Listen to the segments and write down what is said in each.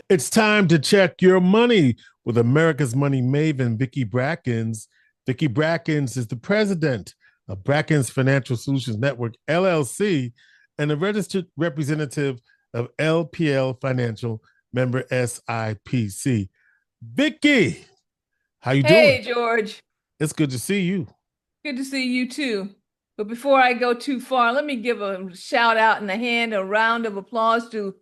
It's time to check your money with America's Money Maven, Vicki Brackens. Vicki Brackens is the president of Brackens Financial Solutions Network, LLC, and a registered representative of LPL Financial, member SIPC. Vicki, how you doing? Hey, George. It's good to see you. Good to see you too. But before I go too far, let me give a shout out and a round of applause to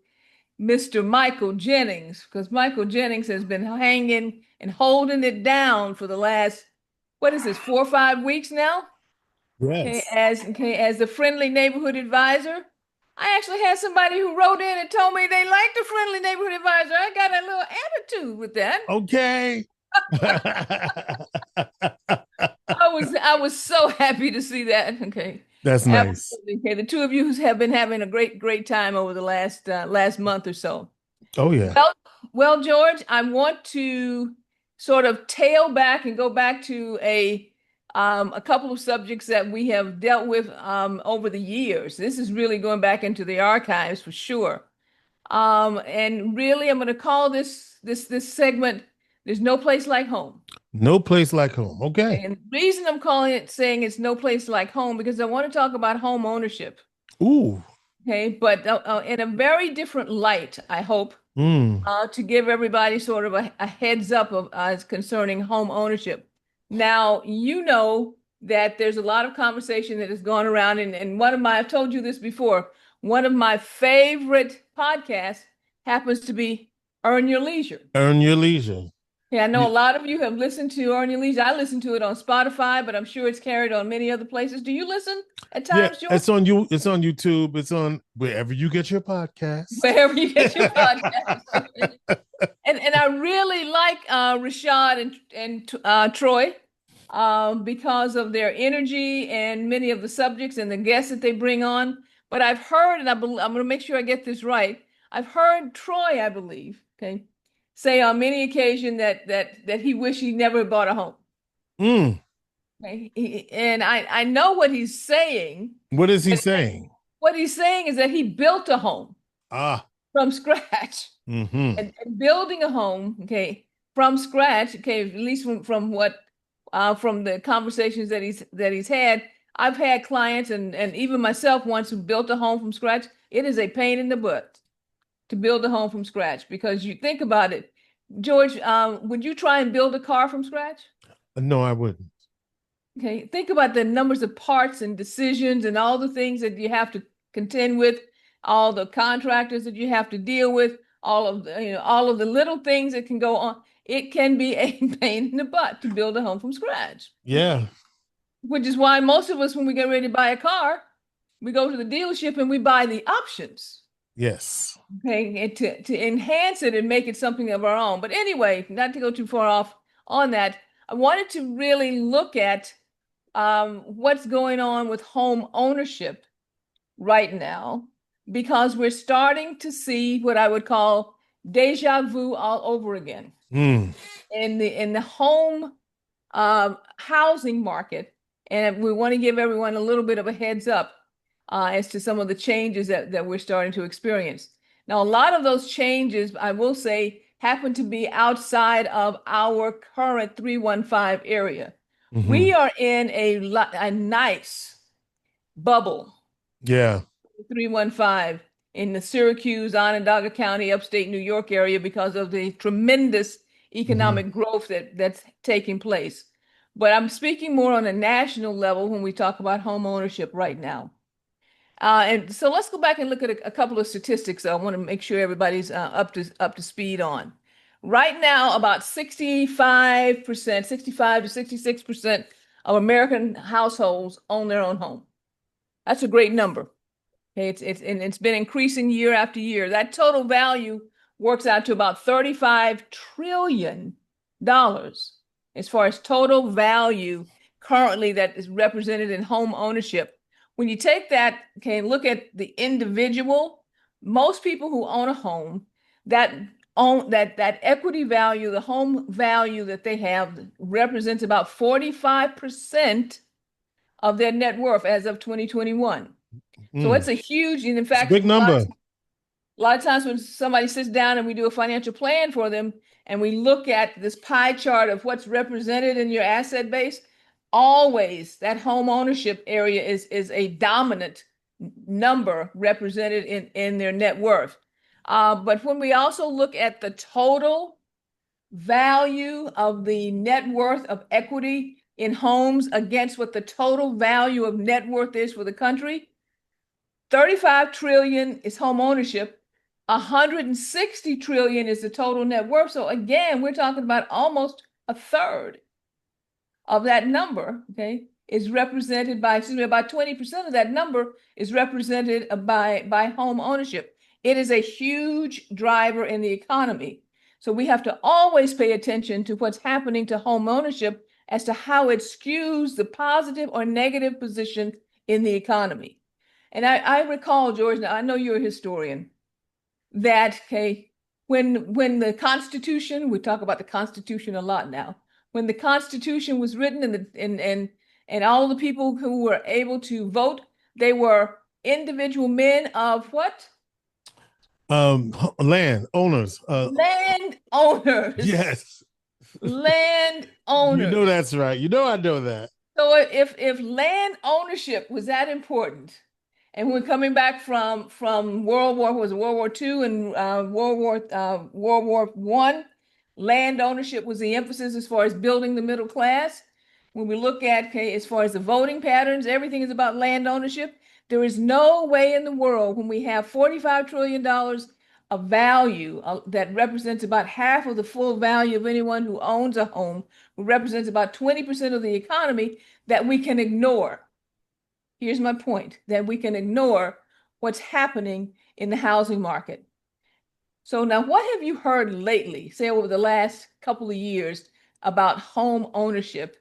Mr. Michael Jennings, because Michael Jennings has been hanging and holding it down for the last, what is this, 4 or 5 weeks now? Yes. Okay, as the friendly neighborhood advisor. I actually had somebody who wrote in and told me they liked the friendly neighborhood advisor. I got a little attitude with that. Okay. I was so happy to see that. Okay. That's nice. Absolutely. Okay. The two of you have been having a great time over the last month or so. Oh, yeah. Well, well, George, I want to sort of tail back and go back to a couple of subjects that we have dealt with over the years. This is really going back into the archives for sure. And really, I'm going to call this segment "There's No Place Like Home." No place like home. Okay. And the reason I'm calling it saying it's no place like home because I want to talk about home ownership. Ooh. Okay, but in a very different light, I hope, Mm. to give everybody sort of a heads up of concerning home ownership. Now, you know that there's a lot of conversation that has gone around, and I've told you this before, one of my favorite podcasts happens to be Earn Your Leisure. Earn your leisure. Yeah, I know a Y- lot of you have listened to Earn Your Leisure. I listen to it on Spotify, but I'm sure it's carried on many other places. Do you listen at Yeah, times, George? it's on you. It's on YouTube. It's on wherever you get your podcast. Wherever you get your podcast. And I really like Rashad and Troy because of their energy and many of the subjects and the guests that they bring on. But I've heard, and I'm going to make sure I get this right. I've heard Troy, I believe, okay, say on many occasions that he wished he never bought a home. Mm. Okay? And I know what he's saying, What is he but saying? what he's saying is that he built a home Ah. from scratch. Mm-hmm. And building a home, okay, from scratch, okay, at least from what from the conversations that he's had, I've had clients and even myself once who built a home from scratch. It is a pain in the butt to build a home from scratch because you think about it. George, would you try and build a car from scratch? No, I wouldn't. Okay, think about the numbers of parts and decisions and all the things that you have to contend with, all the contractors that you have to deal with, all of the little things that can go on. It can be a pain in the butt to build a home from scratch, Yeah. which is why most of us, when we get ready to buy a car, we go to the dealership and we buy the options, Yes. okay, and to enhance it and make it something of our own. But anyway, not to go too far off on that, I wanted to really look at what's going on with home ownership right now because we're starting to see what I would call deja vu all over again Mm. in the home housing market. And we want to give everyone a little bit of a heads up as to some of the changes that we're starting to experience. Now, a lot of those changes, I will say, happen to be outside of our current 315 area. Mm-hmm. We are in a nice bubble, Yeah. 315, in the Syracuse, Onondaga County, upstate New York area because of the tremendous Mm-hmm. economic growth that's taking place. But I'm speaking more on a national level when we talk about home ownership right now. And so let's go back and look at a couple of statistics I want to make sure everybody's up to speed on. Right now, about 65%, 65 to 66% of American households own their own home. That's a great number. Okay, it's been increasing year after year. That total value works out to about $35 trillion as far as total value currently that is represented in home ownership. When you take that, okay, and look at the individual, most people who own a home, that own that equity value, the home value that they have represents about 45% of their net worth as of 2021. So Mm. it's a huge, and in It's a fact, big number. A lot of times when somebody sits down and we do a financial plan for them and we look at this pie chart of what's represented in your asset base, always that home ownership area is a dominant number represented in their net worth. But when we also look at the total value of the net worth of equity in homes against what the total value of net worth is for the country, 35 trillion is home ownership, 160 trillion is the total net worth. So again, we're talking about almost a third of that number, okay, is represented by, about 20% of that number is represented by home ownership. It is a huge driver in the economy. So we have to always pay attention to what's happening to home ownership as to how it skews the positive or negative position in the economy. And I recall, George, now I know you're a historian, that when the Constitution, we talk about the Constitution a lot now, when the Constitution was written and all the people who were able to vote, they were individual men of what? Land owners. Land owners. Yes. Land owners. You know that's right. You know I know that. So if land ownership was that important, and we're coming back from World War II and World War I, land ownership was the emphasis as far as building the middle class. When we look at, as far as the voting patterns, everything is about land ownership. There is no way in the world when we have $45 trillion of value that represents about half of the full value of anyone who owns a home, who represents about 20% of the economy, that we can ignore. Here's my point, that we can ignore what's happening in the housing market. So now what have you heard lately, say over the last couple of years, about home ownership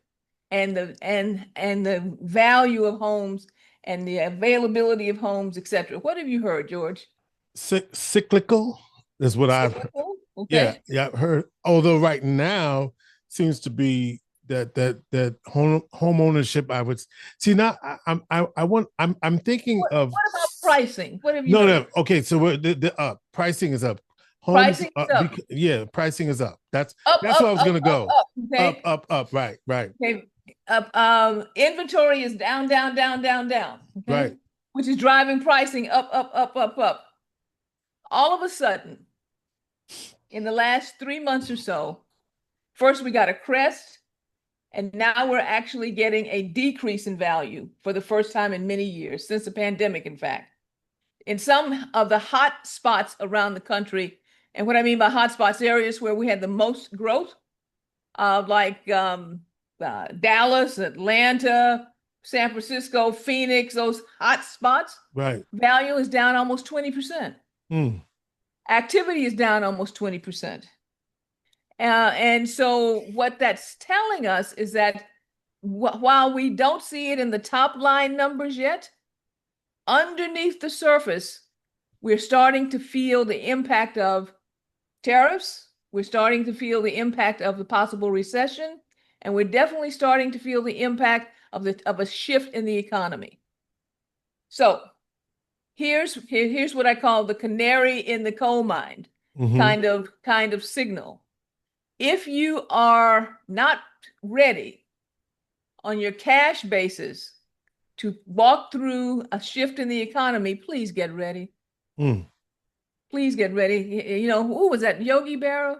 and the value of homes and the availability of homes, et cetera? What have you heard, George? Cyclical is what cyclical? Okay. Yeah, I've heard. Although right now seems to be that home ownership. I would see now. I'm thinking of what about pricing? What have you heard? No. Okay, so the pricing is up. Homes, yeah, pricing is up. That's where I was going to go. Up. Right. Okay. Inventory is down. Okay? Right. Which is driving pricing up. All of a sudden, in the last 3 months or so, first we got a crest, and now we're actually getting a decrease in value for the first time in many years, since the pandemic, in fact. In some of the hot spots around the country, and what I mean by hot spots, areas where we had the most growth, like Dallas, Atlanta, San Francisco, Phoenix, those hot spots, right? Value is down almost 20%. Activity is down almost 20%. And so what that's telling us is that while we don't see it in the top line numbers yet, underneath the surface, we're starting to feel the impact of tariffs. We're starting to feel the impact of the possible recession, and we're definitely starting to feel the impact of a shift in the economy. So here's what I call the canary in the coal mine kind of signal. If you are not ready on your cash basis to walk through a shift in the economy, please get ready. Please get ready. You know, who was that? Yogi Berra?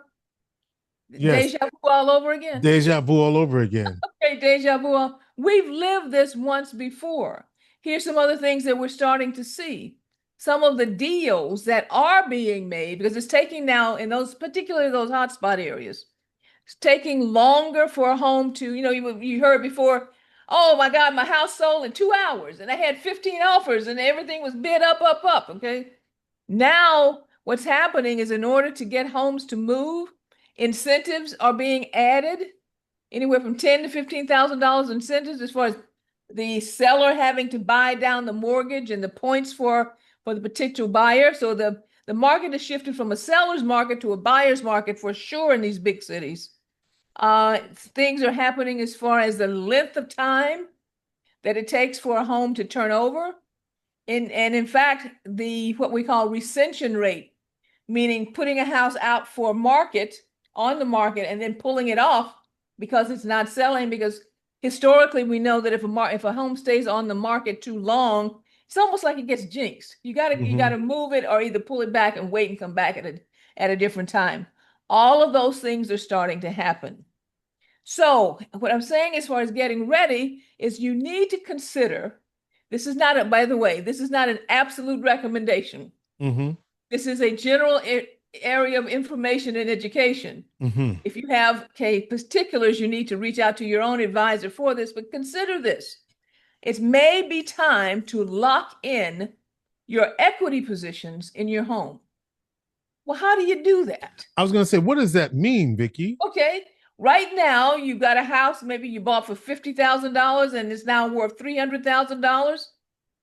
Yes. Deja vu all over again. Deja vu all over again. Okay, deja vu. We've lived this once before. Here's some other things that we're starting to see. Some of the deals that are being made, because it's taking now in those, particularly those hotspot areas, it's taking longer for a home to, you heard before, oh my God, my house sold in 2 hours and I had 15 offers and everything was bid up, okay? Now, what's happening is in order to get homes to move, incentives are being added, anywhere from $10,000 to $15,000 incentives, as far as the seller having to buy down the mortgage and the points for the potential buyer. So the market has shifted from a seller's market to a buyer's market for sure in these big cities. Things are happening as far as the length of time that it takes for a home to turn over. And in fact, what we call recension rate, meaning putting a house out for market on the market and then pulling it off because it's not selling. Because historically, we know that if a home stays on the market too long, it's almost like it gets jinxed. You gotta move it or either pull it back and wait and come back at a different time. All of those things are starting to happen. So what I'm saying as far as getting ready is you need to consider, this is not by the way, this is not an absolute recommendation. Mm-hmm. This is a general area of information and education. Mm-hmm. If you have particulars, you need to reach out to your own advisor for this, but consider this. It may be time to lock in your equity positions in your home. Well, how do you do that? I was going to say, what does that mean, Vicki? Okay. Right now, you've got a house, maybe you bought for $50,000 and it's now worth $300,000.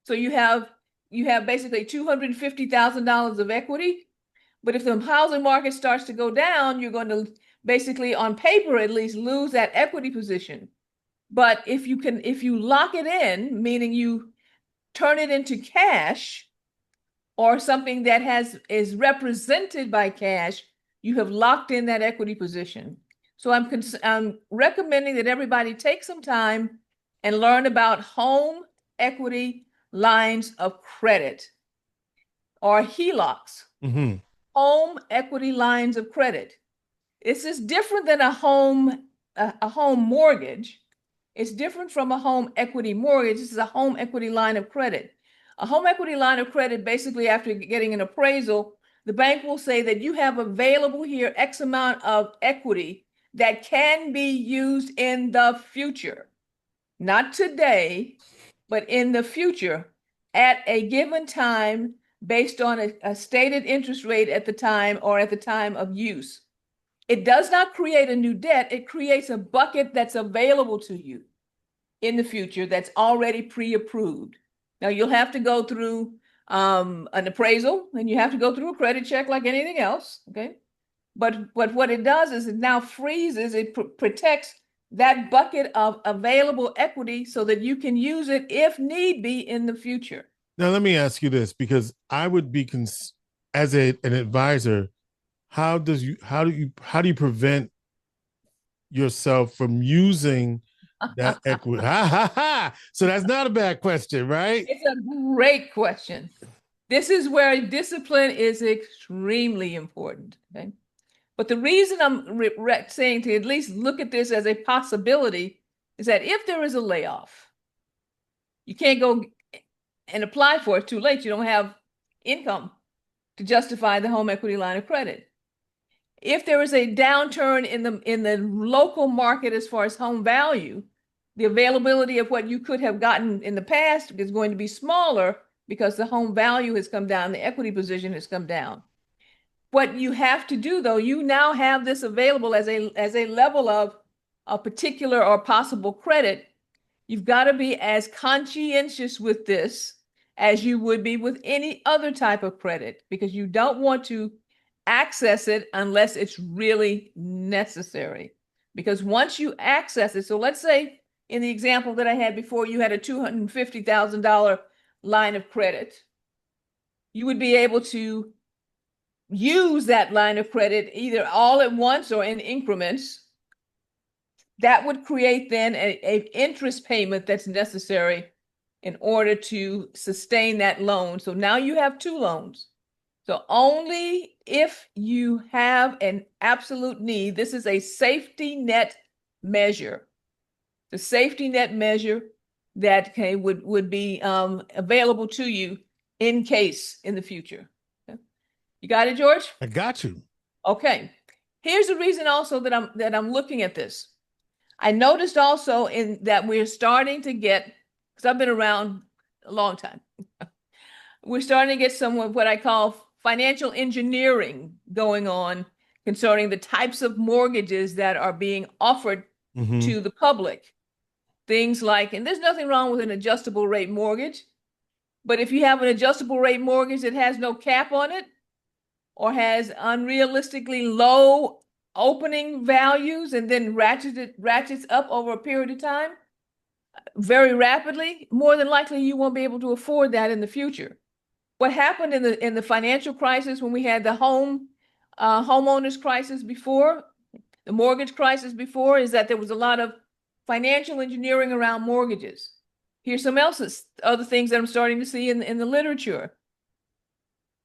So you have basically $250,000 of equity. But if the housing market starts to go down, you're going to basically, on paper at least, lose that equity position. But if you lock it in, meaning you turn it into cash or something that is represented by cash, you have locked in that equity position. So I'm recommending that everybody take some time and learn about home equity lines of credit, or HELOCs. Mm-hmm. Home equity lines of credit. This is different than a home mortgage. It's different from a home equity mortgage. This is a home equity line of credit. A home equity line of credit, basically after getting an appraisal, the bank will say that you have available here X amount of equity that can be used in the future. Not today, but in the future at a given time based on a stated interest rate at the time or at the time of use. It does not create a new debt. It creates a bucket that's available to you in the future that's already pre-approved. Now, you'll have to go through an appraisal, and you have to go through a credit check like anything else, okay? But what it does is it now freezes, it protects that bucket of available equity so that you can use it if need be in the future. Now, let me ask you this, because I would be as an advisor, how do you prevent yourself from using that equity? So that's not a bad question, right? It's a great question. This is where discipline is extremely important. Okay, but the reason I'm saying to at least look at this as a possibility is that if there is a layoff, you can't go and apply for it. Too late. You don't have income to justify the home equity line of credit. If there is a downturn in the local market as far as home value, the availability of what you could have gotten in the past is going to be smaller because the home value has come down, the equity position has come down. What you have to do, though, you now have this available as a level of a particular or possible credit. You've got to be as conscientious with this as you would be with any other type of credit, because you don't want to access it unless it's really necessary. Because once you access it, so let's say in the example that I had before, you had a $250,000 line of credit, you would be able to use that line of credit either all at once or in increments. That would create then a interest payment that's necessary in order to sustain that loan. So now you have two loans. So only if you have an absolute need, this is a safety net measure. The safety net measure that would be available to you in case in the future. Okay. You got it, George? I got you. Okay. Here's the reason also that I'm looking at this. I noticed also in that we're starting to get, because I've been around a long time, we're starting to get some of what I call financial engineering going on concerning the types of mortgages that are being offered to the public. Things like, and there's nothing wrong with an adjustable rate mortgage, but if you have an adjustable rate mortgage that has no cap on it or has unrealistically low opening values and then ratchets up over a period of time, very rapidly, more than likely you won't be able to afford that in the future. What happened in the financial crisis when we had the homeowners crisis before, the mortgage crisis before, is that there was a lot of financial engineering around mortgages. Here's some other things that I'm starting to see in the literature.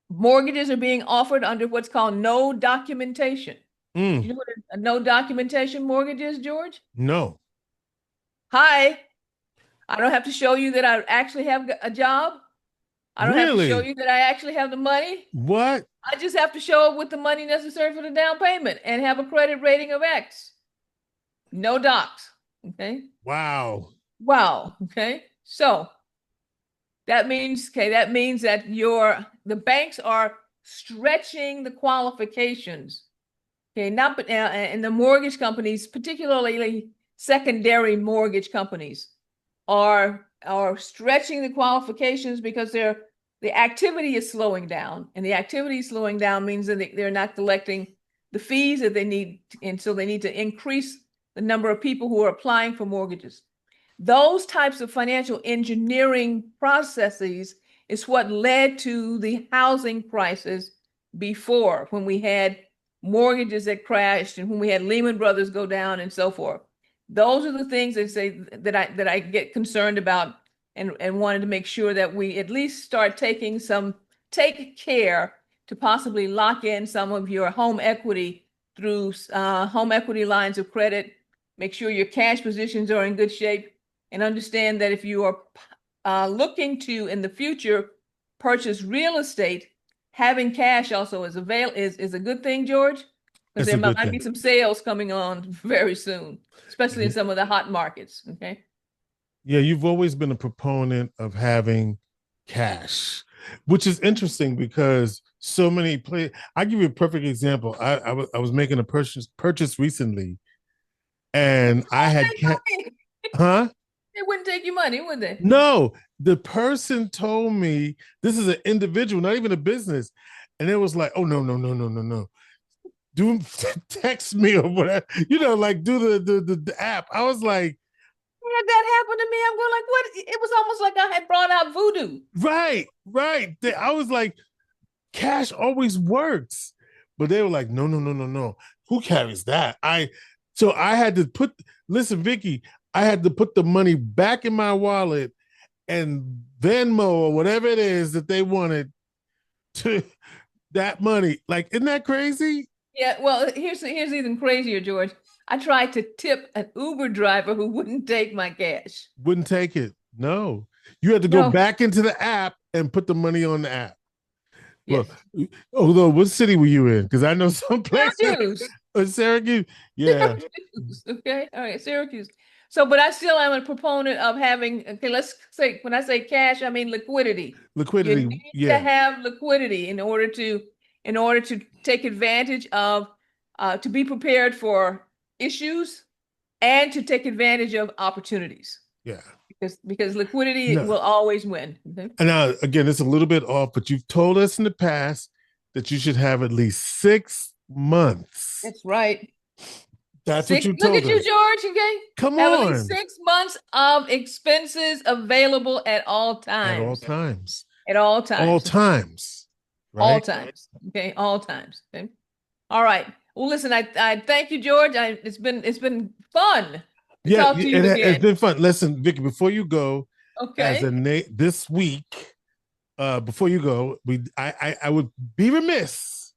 Mortgages are being offered under what's called no documentation. Mm, You know what a no documentation mortgage is, George? no. Hi, I don't have to show you that I actually have a job. I don't have to show Really? you that I actually have the money. What? I just have to show up with the money necessary for the down payment and have a credit rating of X. No docs. Okay. Wow. Wow. Okay. So that means, that the banks are stretching the qualifications. Okay. Not, and the mortgage companies, particularly secondary mortgage companies, are stretching the qualifications because the activity is slowing down, and the activity slowing down means that they're not collecting the fees that they need, and so they need to increase the number of people who are applying for mortgages. Those types of financial engineering processes is what led to the housing crisis before, when we had mortgages that crashed and when we had Lehman Brothers go down and so forth. Those are the things that I get concerned about, and wanted to make sure that we at least start take care to possibly lock in some of your home equity through home equity lines of credit. Make sure your cash positions are in good shape, and understand that if you are looking to, in the future, purchase real estate, having cash also is a good thing, George, because It's there a good might be thing. some sales coming on very soon, especially in some of the hot markets. Okay. Yeah, you've always been a proponent of having cash, which is interesting because so many play. I give you a perfect example. I was making a purchase recently, and I had huh? They wouldn't take your money, would they? No, the person told me this is an individual, not even a business, and it was like, oh no, no, no, no, no, no. Do text me or whatever, like do the app. I was like, Had that happen to me, I'm going like, what? It was almost like I had brought out voodoo. right, right. I was like, cash always works. But they were like, no, no, no, no, no. Who carries that? So I had to listen, Vicki, I had to put the money back in my wallet and Venmo or whatever it is that they wanted to that money. Like, isn't that crazy? Yeah, well, here's even crazier, George. I tried to tip an Uber driver who wouldn't take my cash. Wouldn't take it. No. You had to go No, back into the app and put the money on the app. Well, yes. although what city were you in? Because I know some places. Syracuse. Syracuse. Yeah. Syracuse. Okay. All right. Syracuse. So, but I still am a proponent of having, okay, let's say, when I say cash, I mean liquidity. You Liquidity. need to Yeah. have liquidity in order to take advantage of, to be prepared for issues and to take advantage of opportunities, Yeah. because liquidity No. will always win. Okay? And now again, it's a little bit off, but you've told us in the past that you should have at least 6 months. That's right. That's what you Look told at you, us. George. Okay. Come Have at least on. 6 months of expenses available at all At all times. times. At all All times. times. All Right? times. Okay. All times. Okay. All right. Well, listen, I thank you, George. It's been fun to Yeah, talk to you it's again. been fun. Listen, Vicki, before you go, as Okay. this week, before you go, I would be remiss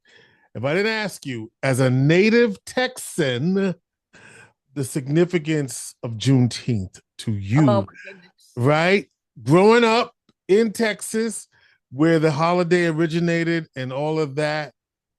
if I didn't ask you, as a native Texan, the significance of Juneteenth to Oh you, my goodness. right? Growing up in Texas, where the holiday originated and all of that,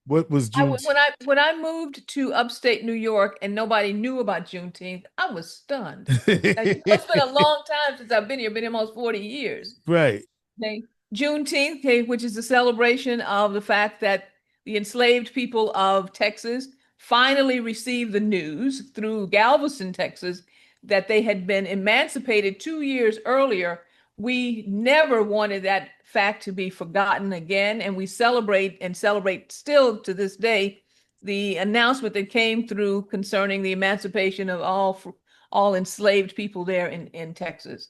what was Juneteenth? When I moved to upstate New York and nobody knew about Juneteenth, I was stunned. Now, it's been a long time since I've been here almost 40 years. Right. Okay. Juneteenth, okay, which is the celebration of the fact that the enslaved people of Texas finally received the news through Galveston, Texas, that they had been emancipated 2 years earlier. We never wanted that fact to be forgotten again, and we celebrate still to this day the announcement that came through concerning the emancipation of all enslaved people there in Texas.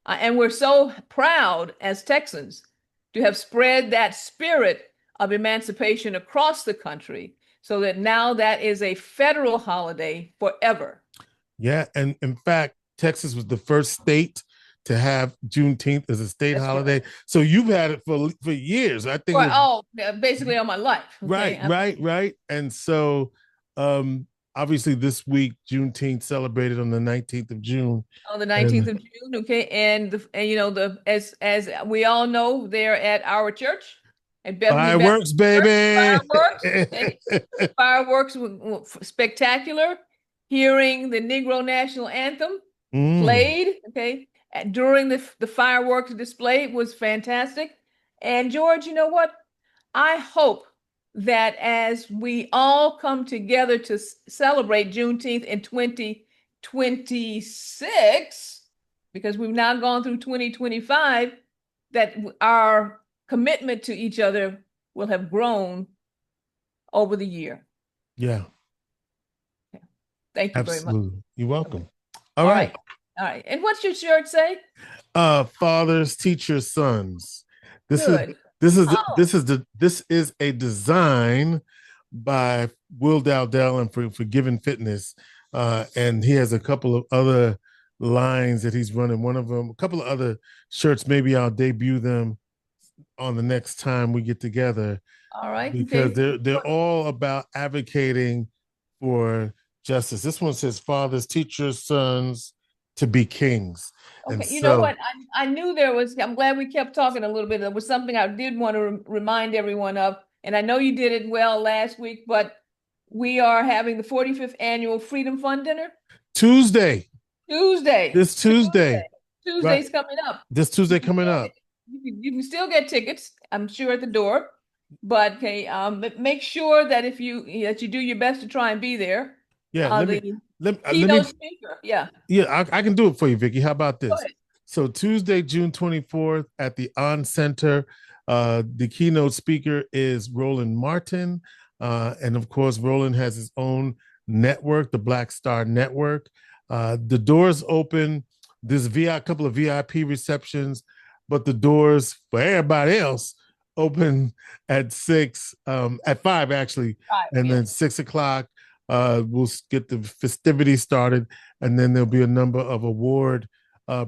And we're so proud as Texans to have spread that spirit of emancipation across the country so that now that is a federal holiday forever. Yeah, and in fact, Texas was the first state to have Juneteenth as a state holiday. Correct. So you've had it for years. I think. Well, basically all my life. Okay? Right. And so obviously this week, Juneteenth celebrated on the 19th of June. On the 19th of June, okay. And as we all know, they're at our church. At Fireworks, baby. Fireworks were spectacular. Hearing the Negro National Anthem played, okay, during the fireworks display was fantastic. And George, you know what? I hope that as we all come together to celebrate Juneteenth in 2026, because we've now gone through 2025, that our commitment to each other will have grown over the year. Yeah. Thank you very much. You're welcome. Okay. All right. And what's your shirt say? Fathers, teachers, sons. This is a design by Will Dowdell and for Forgiven Fitness. And he has a couple of other lines that he's running. One of them, a couple of other shirts. Maybe I'll debut them on the next time we get together. All right. Because they're all about advocating for justice. This one says fathers, teachers, sons to be kings. Okay, you know what? I knew there was, I'm glad we kept talking a little bit. There was something I did want to remind everyone of, and I know you did it well last week, but we are having the 45th annual Freedom Fund dinner. Tuesday. This Tuesday. Tuesday's right. Coming up. This Tuesday coming up. You can still get tickets, I'm sure, at the door, but okay, make sure that that you do your best to try and be there. Yeah, keynote speaker. Yeah, I can do it for you, Vicki. How about this? So Tuesday, June 24th at the On Center, the keynote speaker is Roland Martin, and of course, Roland has his own network, the Black Star Network. The doors open. There's a couple of VIP receptions, but the doors for everybody else open at 5 actually, then 6 o'clock. We'll get the festivities started, and then there'll be a number of award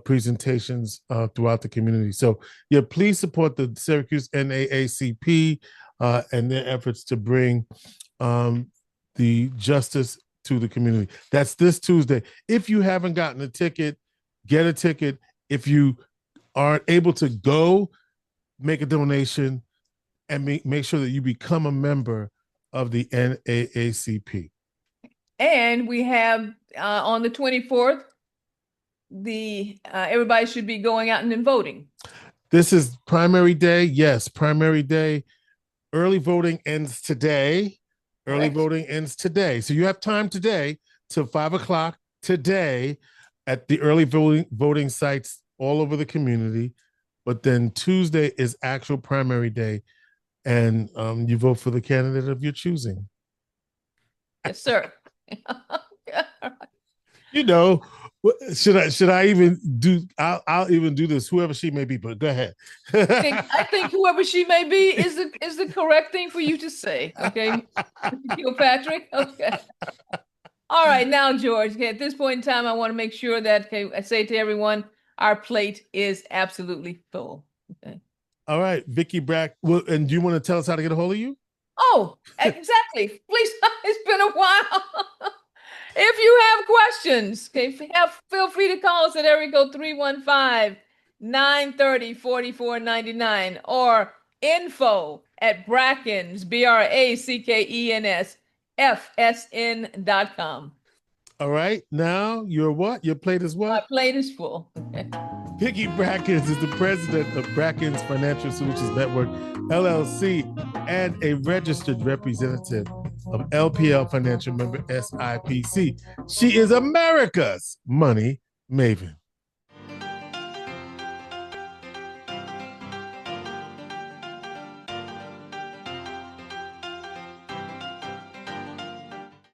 presentations throughout the community. So, yeah, please support the Syracuse NAACP and their efforts to bring the justice to the community. That's this Tuesday. If you haven't gotten a ticket, get a ticket. If you aren't able to go, make a donation and make sure that you become a member of the NAACP. And we have on the 24th, everybody should be going out and voting. This is primary day. Yes, primary day. Early voting ends today. Voting ends today. So you have time today till 5 o'clock today at the early voting sites all over the community. But then Tuesday is actual primary day, and you vote for the candidate of your choosing. Yes, sir. You know, should I even do? I'll even do this. Whoever she may be, but go ahead. I think whoever she may be is the correct thing for you to say. Okay, Kilpatrick. Okay. All right, now George. Okay, at this point in time, I want to make sure that I say to everyone, our plate is absolutely full. Okay. All right, Vicki Brack. Well, and do you want to tell us how to get a hold of you? Oh, exactly. Please, it's been a while. If you have questions, feel free to call us at area code 315-930-4499 or info@Brackens, Brackens, FSN.com. All right. Now, your plate is what? My plate is full. Vicki Brackens is the president of Brackens Financial Solutions Network, LLC, and a registered representative of LPL Financial Member SIPC. She is America's Money Maven.